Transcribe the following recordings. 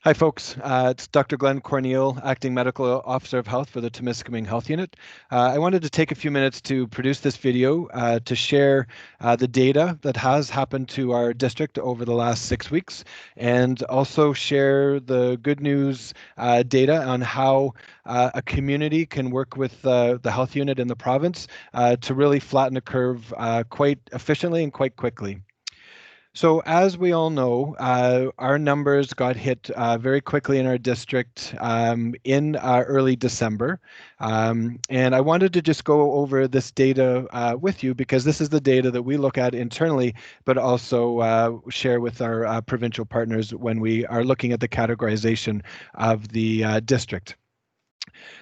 Hi, folks. It's Dr. Glenn Corneil, Acting Medical Officer of Health for the Timiskaming Health Unit. I wanted to take a few minutes to produce this video to share the data that has happened to our district over the last 6 weeks, and also share the good news data on how a community can work with the health unit in the province to really flatten the curve quite efficiently and quite quickly. So as we all know, our numbers got hit very quickly in our district in early December. And I wanted to just go over this data with you because this is the data that we look at internally, but also share with our provincial partners when we are looking at the categorization of the district.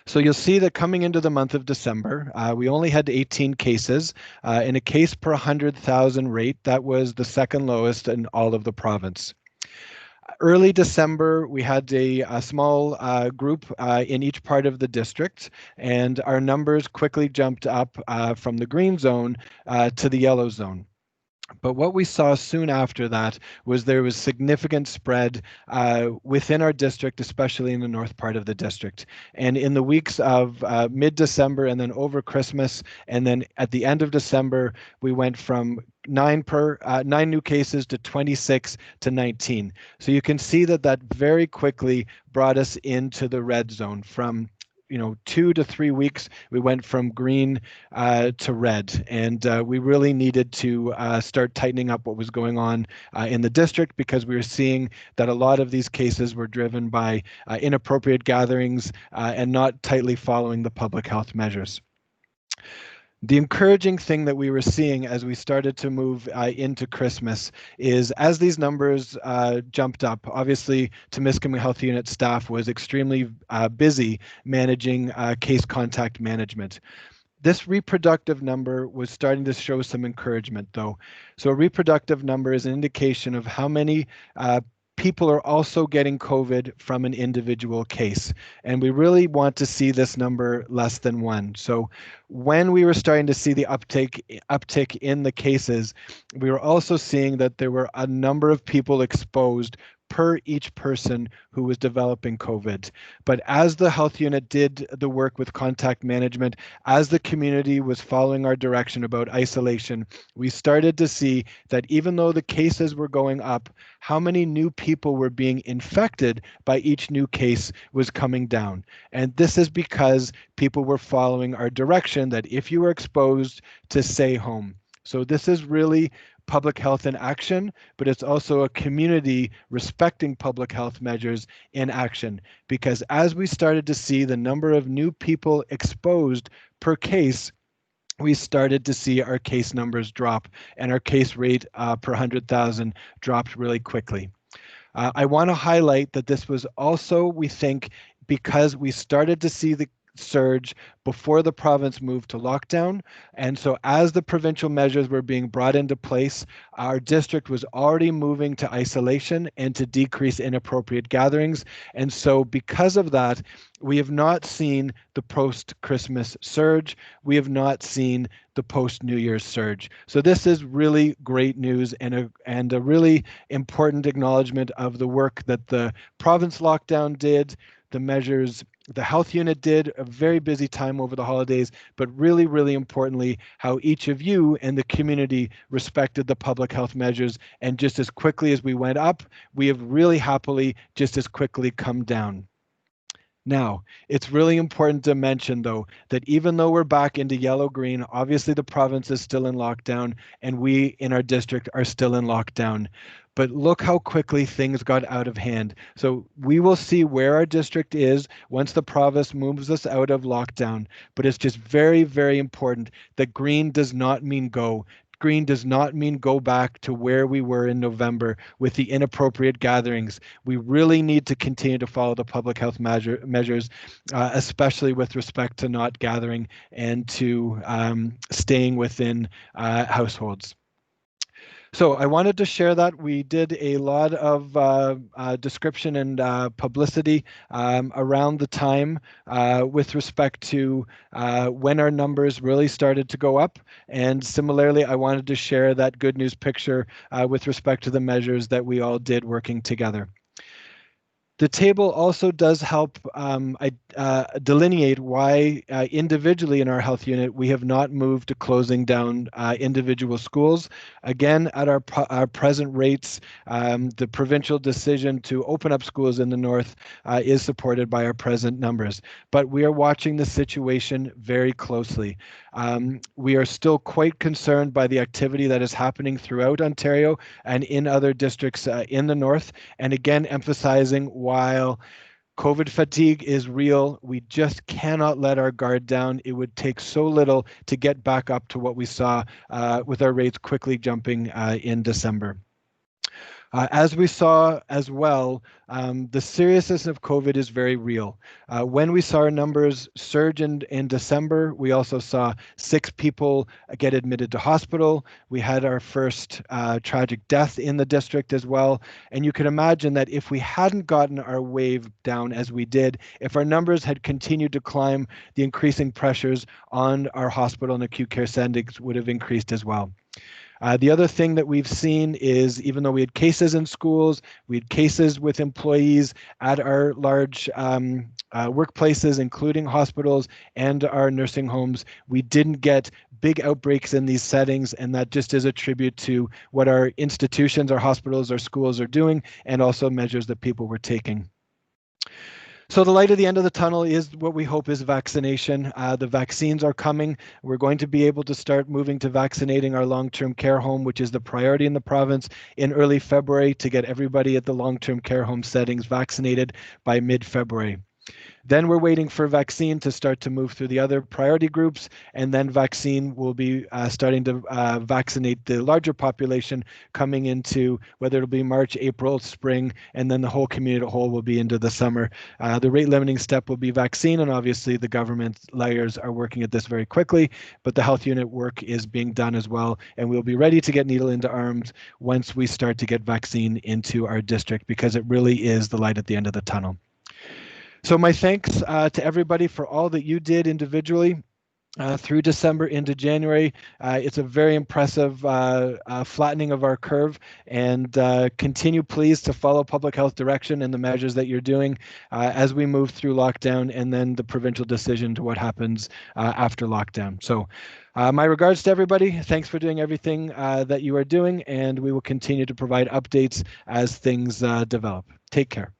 So you'll see that coming into the month of December, we only had 18 cases. In a case per 100,000 rate, that was the second lowest in all of the province. Early December, we had a small group in each part of the district, and our numbers quickly jumped up from the green zone to the yellow zone. But what we saw soon after that was there was significant spread within our district, especially in the north part of the district. And in the weeks of mid-December and then over Christmas, and then at the end of December, we went from 9 new cases to 26 to 19. So you can see that that very quickly brought us into the red zone. From 2 to 3 weeks, we went from green to red, and we really needed to start tightening up what was going on in the district, because we were seeing that a lot of these cases were driven by inappropriate gatherings and not tightly following the public health measures. The encouraging thing that we were seeing as we started to move into Christmas is, as these numbers jumped up, obviously Timiskaming Health Unit staff was extremely busy managing case contact management. This reproductive number was starting to show some encouragement, though. So a reproductive number is an indication of how many people are also getting COVID from an individual case. And we really want to see this number less than 1. So when we were starting to see the uptick in the cases, we were also seeing that there were a number of people exposed per each person who was developing COVID. But as the health unit did the work with contact management, as the community was following our direction about isolation, we started to see that even though the cases were going up, how many new people were being infected by each new case was coming down. And this is because people were following our direction that if you were exposed, to stay home. So this is really public health in action, but it's also a community respecting public health measures in action. Because as we started to see the number of new people exposed per case, we started to see our case numbers drop, and our case rate per 100,000 dropped really quickly. I want to highlight that this was also, we think, because we started to see the surge before the province moved to lockdown. And so as the provincial measures were being brought into place, our district was already moving to isolation and to decrease inappropriate gatherings. And so because of that, we have not seen the post-Christmas surge. We have not seen the post-New Year's surge. So this is really great news, and a really important acknowledgement of the work that the province lockdown did, the measures the health unit did, a very busy time over the holidays, but really, really importantly, how each of you and the community respected the public health measures. And just as quickly as we went up, we have really happily just as quickly come down. Now, it's really important to mention, though, that even though we're back into yellow-green, obviously the province is still in lockdown, and we in our district are still in lockdown. But look how quickly things got out of hand. So we will see where our district is once the province moves us out of lockdown. But it's just very, very important that green does not mean go. Green does not mean go back to where we were in November with the inappropriate gatherings. We really need to continue to follow the public health measures, especially with respect to not gathering and to staying within households. So I wanted to share that. We did a lot of description and publicity around the time with respect to when our numbers really started to go up. And similarly, I wanted to share that good news picture with respect to the measures that we all did working together. The table also does help delineate why individually in our health unit we have not moved to closing down individual schools. Again, at our present rates, the provincial decision to open up schools in the north is supported by our present numbers. But we are watching the situation very closely. We are still quite concerned by the activity that is happening throughout Ontario and in other districts in the north. And again, emphasizing while COVID fatigue is real, we just cannot let our guard down. It would take so little to get back up to what we saw with our rates quickly jumping in December. As we saw as well, the seriousness of COVID is very real. When we saw our numbers surge in December, we also saw 6 people get admitted to hospital. We had our first tragic death in the district as well. And you can imagine that if we hadn't gotten our wave down as we did, if our numbers had continued to climb, the increasing pressures on our hospital and acute care settings would have increased as well. The other thing that we've seen is even though we had cases in schools, we had cases with employees at our large workplaces, including hospitals and our nursing homes, we didn't get big outbreaks in these settings, and that just is a tribute to what our institutions, our hospitals, our schools are doing, and also measures that people were taking. So the light at the end of the tunnel is what we hope is vaccination. The vaccines are coming. We're going to be able to start moving to vaccinating our long-term care home, which is the priority in the province, in early February to get everybody at the long-term care home settings vaccinated by mid-February. Then we're waiting for vaccine to start to move through the other priority groups, and then vaccine will be starting to vaccinate the larger population coming into whether it'll be March, April, spring, and then the whole community whole will be into the summer. The rate limiting step will be vaccine, and obviously the government layers are working at this very quickly, but the health unit work is being done as well, and we'll be ready to get needle into arms once we start to get vaccine into our district, because it really is the light at the end of the tunnel. So my thanks to everybody for all that you did individually through December into January. It's a very impressive flattening of our curve, and continue please to follow public health direction and the measures that you're doing as we move through lockdown and then the provincial decision to what happens after lockdown. So my regards to everybody. Thanks for doing everything that you are doing, and we will continue to provide updates as things develop. Take care.